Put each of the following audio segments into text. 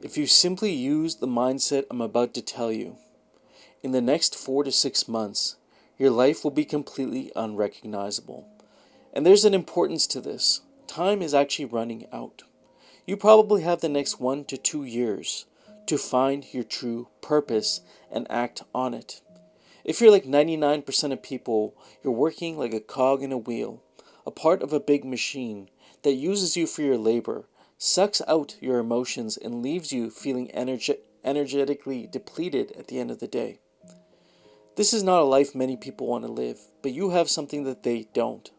If you simply use the mindset I'm about to tell you, in the next 4 to 6 months, your life will be completely unrecognizable. And there's an importance to this. Time is actually running out. You probably have the next 1 to 2 years to find your true purpose and act on it. If you're like 99% of people, you're working like a cog in a wheel, a part of a big machine that uses you for your labor, sucks out your emotions, and leaves you feeling energetically depleted at the end of the day. This is not a life many people want to live, but you have something that they don't.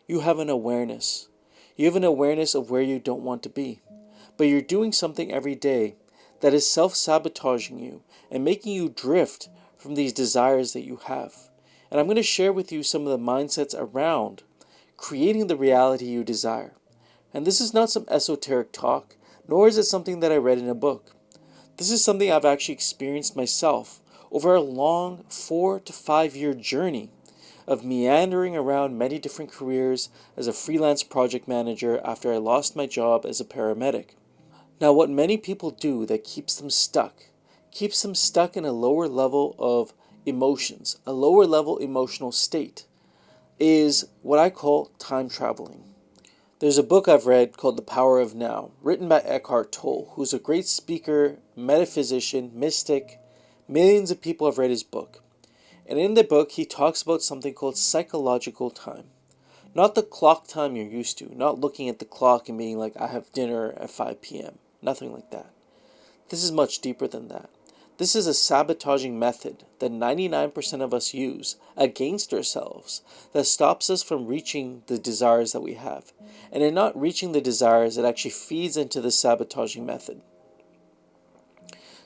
You have an awareness. You have an awareness of where you don't want to be, but you're doing something every day that is self-sabotaging you and making you drift from these desires that you have. And I'm going to share with you some of the mindsets around creating the reality you desire. And this is not some esoteric talk, nor is it something that I read in a book. This is something I've actually experienced myself over a long 4 to 5 year journey of meandering around many different careers as a freelance project manager after I lost my job as a paramedic. Now, what many people do that keeps them stuck in a lower level of emotions, a lower level emotional state, is what I call time traveling. There's a book I've read called The Power of Now, written by Eckhart Tolle, who's a great speaker, metaphysician, mystic. Millions of people have read his book. And in the book, he talks about something called psychological time. Not the clock time you're used to, not looking at the clock and being like, I have dinner at 5 p.m. Nothing like that. This is much deeper than that. This is a sabotaging method that 99% of us use against ourselves that stops us from reaching the desires that we have. And in not reaching the desires, it actually feeds into the sabotaging method.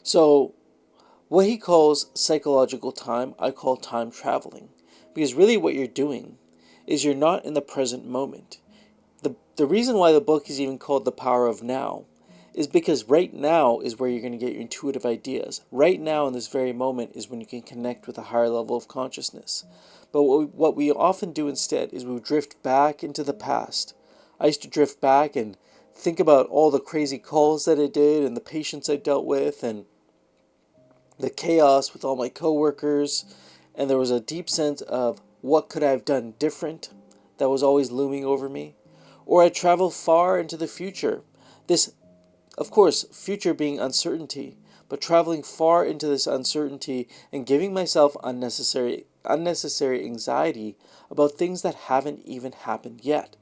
So, what he calls psychological time, I call time traveling. Because really what you're doing is you're not in the present moment. The reason why the book is even called The Power of Now is because right now is where you're going to get your intuitive ideas. Right now in this very moment is when you can connect with a higher level of consciousness. But what we often do instead is we drift back into the past. I used to drift back and think about all the crazy calls that I did and the patients I dealt with and the chaos with all my coworkers, and there was a deep sense of what could I have done different that was always looming over me. Or I travel far into the future. This, of course, future being uncertainty, but traveling far into this uncertainty and giving myself unnecessary anxiety about things that haven't even happened yet.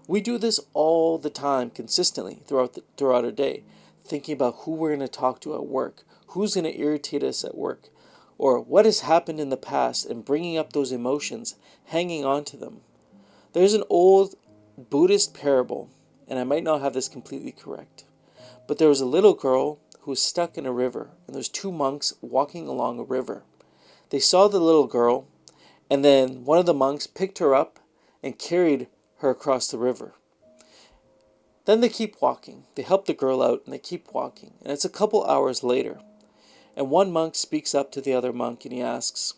We do this all the time consistently throughout our day, thinking about who we're going to talk to at work, who's going to irritate us at work, or what has happened in the past and bringing up those emotions, hanging on to them. There's an old Buddhist parable, and I might not have this completely correct, but there was a little girl who was stuck in a river, and there's two monks walking along a river. They saw the little girl, and then one of the monks picked her up and carried her across the river. Then they keep walking. They help the girl out and they keep walking. And it's a couple hours later. And one monk speaks up to the other monk and he asks,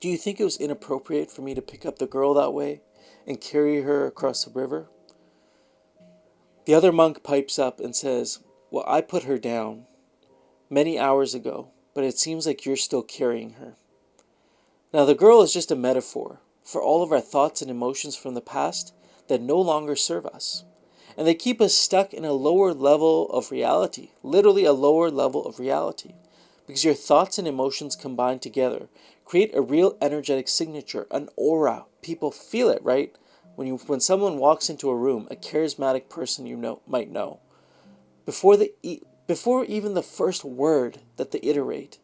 "Do you think it was inappropriate for me to pick up the girl that way and carry her across the river?" The other monk pipes up and says, "Well, I put her down many hours ago, but it seems like you're still carrying her." Now, the girl is just a metaphor for all of our thoughts and emotions from the past that no longer serve us. And they keep us stuck in a lower level of reality, literally a lower level of reality. Because your thoughts and emotions combined together create a real energetic signature, an aura. People feel it, right? When someone walks into a room, a charismatic person might know, before even the first word that they iterate,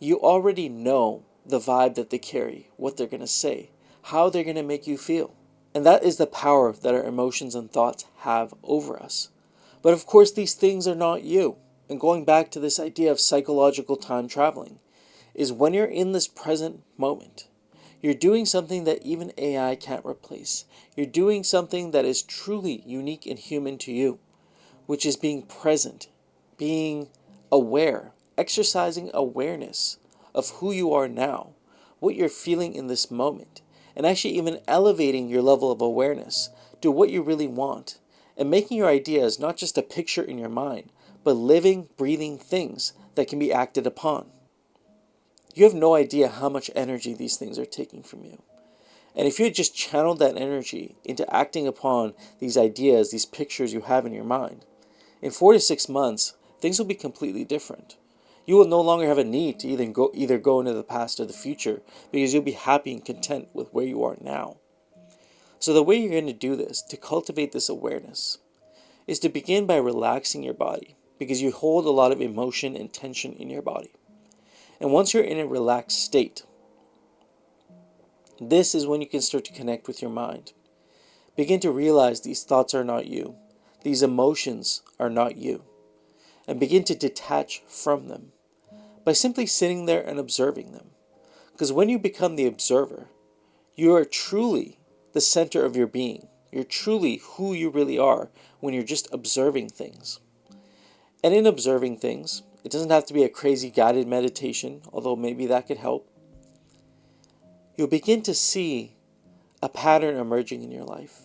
you already know the vibe that they carry, what they're going to say, how they're going to make you feel. And that is the power that our emotions and thoughts have over us. But of course, these things are not you. And going back to this idea of psychological time traveling, is when you're in this present moment, you're doing something that even AI can't replace. You're doing something that is truly unique and human to you, which is being present, being aware, exercising awareness of who you are now, what you're feeling in this moment, and actually even elevating your level of awareness to what you really want, and making your ideas not just a picture in your mind, but living, breathing things that can be acted upon. You have no idea how much energy these things are taking from you. And if you had just channeled that energy into acting upon these ideas, these pictures you have in your mind, in 4 to 6 months, things will be completely different. You will no longer have a need to either go into the past or the future, because you'll be happy and content with where you are now. So the way you're going to do this, to cultivate this awareness, is to begin by relaxing your body, because you hold a lot of emotion and tension in your body. And once you're in a relaxed state, this is when you can start to connect with your mind. Begin to realize these thoughts are not you. These emotions are not you. And begin to detach from them by simply sitting there and observing them. Because when you become the observer, you are truly the center of your being. You're truly who you really are when you're just observing things. And in observing things, it doesn't have to be a crazy guided meditation, although maybe that could help. You'll begin to see a pattern emerging in your life.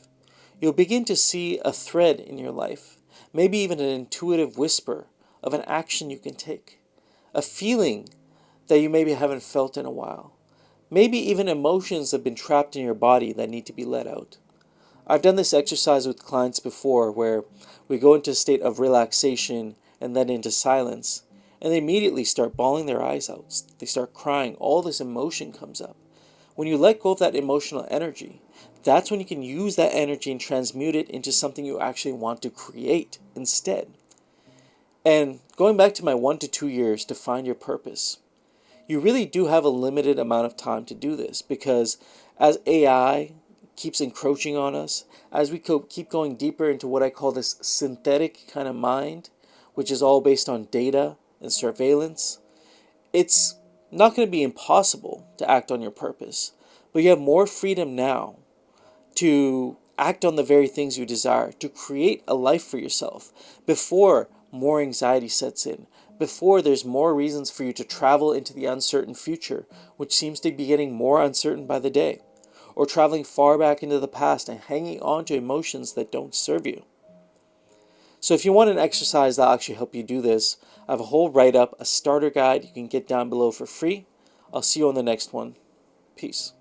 You'll begin to see a thread in your life, maybe even an intuitive whisper of an action you can take, a feeling that you maybe haven't felt in a while, maybe even emotions that have been trapped in your body that need to be let out. I've done this exercise with clients before where we go into a state of relaxation and then into silence, and they immediately start bawling their eyes out. They start crying. All this emotion comes up. When you let go of that emotional energy, that's when you can use that energy and transmute it into something you actually want to create instead. And going back to my 1 to 2 years to find your purpose, you really do have a limited amount of time to do this, because as AI keeps encroaching on us, as we keep going deeper into what I call this synthetic kind of mind, which is all based on data and surveillance, it's not going to be impossible to act on your purpose, but you have more freedom now to act on the very things you desire, to create a life for yourself before more anxiety sets in, before there's more reasons for you to travel into the uncertain future, which seems to be getting more uncertain by the day, or traveling far back into the past and hanging on to emotions that don't serve you. So if you want an exercise that'll actually help you do this, I have a whole write-up, a starter guide you can get down below for free. I'll see you on the next one. Peace.